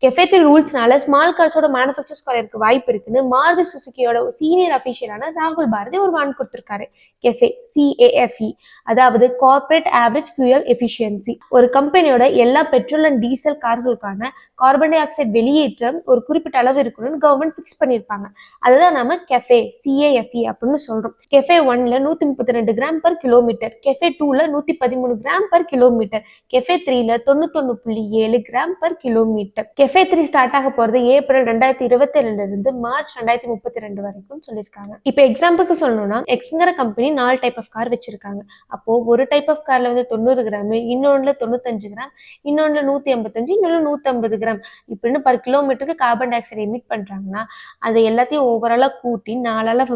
Cafe 3 ரூல்ஸ்னால small கார்ஸோட manufacturers குறையறதுக்கு வாய்ப்பு இருக்குன்னு Maruti சுசுகியோட senior அஃபிஷியலான ராகுல் பாரதி ஒரு வான் கொடுத்திருக்காரு. கெஃபே CAFE, அதாவது கார்பரேட் ஆவரேஜ் ஃபியூயல் எஃபிஷியன்சி. ஒரு கம்பெனியோட எல்லா petrol and diesel கார்களுக்கான carbon di oxide வெளியேற்றம் ஒரு குறிப்பிட்ட அளவு இருக்கணும்னு கவர்மெண்ட் ஃபிக்ஸ் பண்ணியிருப்பாங்க. அதுதான் நம்ம கெஃபே CAFE அப்படின்னு சொல்றோம். Cafe 1ல 132 gram per kilometre, cafe 2ல 113 gram per kilometre, cafe 3ல 91.7 gram per kilometre. Cafe 3 start ஆக போறது ஏப்ரல் 2027 இருந்து மார்ச் 2032 வரைக்கும் சொல்லியிருக்காங்க. இப்போ எக்ஸாம்பிளுக்கு சொல்லணும்னா எக்ஸ்ங்கிற கம்பெனி 4 டைப் ஆஃப் கார் வச்சிருக்காங்க. அப்போ ஒரு டைப் ஆஃப் கார்ல 90 கிராம், இன்னொன்னுல 95 கிராம், இன்னொன்னுல 185, இன்னொன்னு 150 கிராம் இப்படின்னு பர் கிலோமீட்டருக்கு கார்பன் டை ஆக்சைடு எமிட் பண்றாங்கன்னா அதை எல்லாத்தையும் ஓவராலா கூட்டி 4ஆல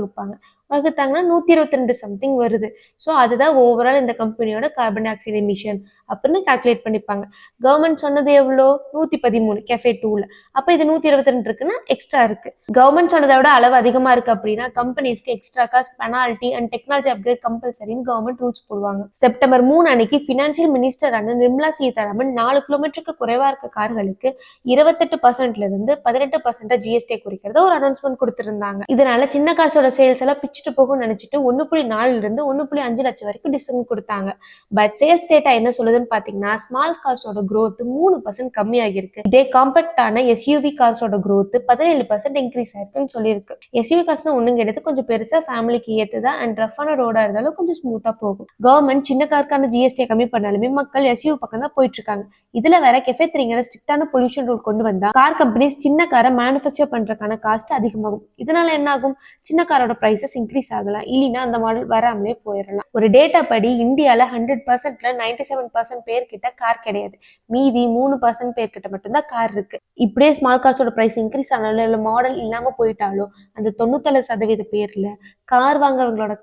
வகுத்தாங்கன்னா 122 சம்திங் வருது. ஸோ அதுதான் ஓவரால் இந்த கம்பெனியோட கார்பன் டை ஆக்சைடு எமிஷன் அப்படின்னு கால்குலேட் பண்ணிப்பாங்க. கவர்மெண்ட் சொன்னது எவ்வளோ? 113 கெஃபே 2ல. அப்போ இது 122 இருக்குன்னா எக்ஸ்ட்ரா இருக்கு. கவர்மெண்ட் சொன்னதை விட அளவு அதிகமா இருக்கு அப்படின்னா கம்பெனிஸ்க்கு extra cost, penalty and technology upgrade கம்பல்சரின்னு கவர்மெண்ட் ரூல்ஸ் போடுவாங்க. செப்டம்பர் 3 அன்னைக்கு ஃபினான்ஷியல் மினிஸ்டரான நிர்மலா சீதாராமன் 4 கிலோமீட்டருக்கு குறைவா இருக்க கார்களுக்கு 28% இருந்து 18% GST குறைக்கிறத ஒரு அனௌன்ஸ்மெண்ட் கொடுத்திருந்தாங்க. இதனால சின்ன காசோட சேல்ஸ் எல்லாம் பிச்சுட்டு போகும்னு நினைச்சிட்டு 1.4 இருந்து 1.5 லட்சம் வரைக்கும் டிஸ்கவுண்ட் கொடுத்தாங்க. பட் சேல்ஸ் டேட்டா என்ன சொல்லுதுன்னு பாத்தீங்கன்னா ஸ்மால் கார்ஸோட growth 3% கம்மியாகி இருக்கு. இதே காம்பேக்டான SUV கார்ஸோட growth 17% இன்க்ரீஸ் ஆயிருக்குன்னு சொல்லியிருக்கு. SUV கார்ஸ்னா ஒண்ணும் கிடையாது, கொஞ்சம் பெருசா ஃபேமிலிக்கு ஏத்துதா அண்ட் ரஃபான ரோடா இருந்தாலும் கொஞ்சம் ஸ்மூத்தா போகும். கவர்மெண்ட் சின்ன காருக்கான GST கம்மி பண்ணாலுமே மக்கள் SUV பக்கம் தான் போயிட்டு இருக்காங்க. இதுல வேற கெஃபே 3ங்கிற ஸ்ட்ரிக்டான பொல்யூஷன் ரூல் கொண்டு வந்தா கார் கம்பெனிஸ் சின்ன காரை மேனுஃபேக்சர் பண்றதுக்கான காஸ்ட் அதிகமாகும். இதனால என்ன ஆகும்? சின்ன காரோட பிரைசஸ் இன்க்ரீஸ் ஆகலாம், இல்லைன்னா அந்த மாடல் வராமலே போயிடலாம். ஒரு டேட்டா படி இந்தியால 100%ல 97% பேர்கிட்ட கார் கிடையாது. மீதி 3% பேர்கிட்ட மட்டும்தான் கார் இருக்கு. இப்படியே ஸ்மால் கார்ஸோட பிரைஸ் இன்க்ரீஸ் ஆனாலும் இல்ல மாடல் இல்லாம போயிட்டாலும் அந்த 97% பேர்ல கார் வாங்குறவங்களோட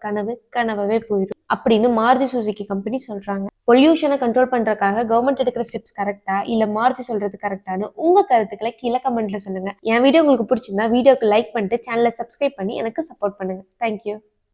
கனவே போயிடும் அப்படின்னு மாருதி சுசுகி கம்பெனி சொல்றாங்க. பொல்யூஷனை கண்ட்ரோல் பண்றதுக்காக கவர்மெண்ட் எடுக்கிற ஸ்டெப்ஸ் கரெக்டா இல்ல மாருதி சொல்றது கரெக்டானு உங்க கருத்துக்களை கீழே கமெண்ட்ல சொல்லுங்க. என் வீடியோ உங்களுக்கு பிடிச்சிருந்தா வீடியோக்கு லைக் பண்ணிட்டு சேனலை சப்ஸ்கிரைப் பண்ணி எனக்கு சப்போர்ட் பண்ணுங்க. தேங்க்யூ.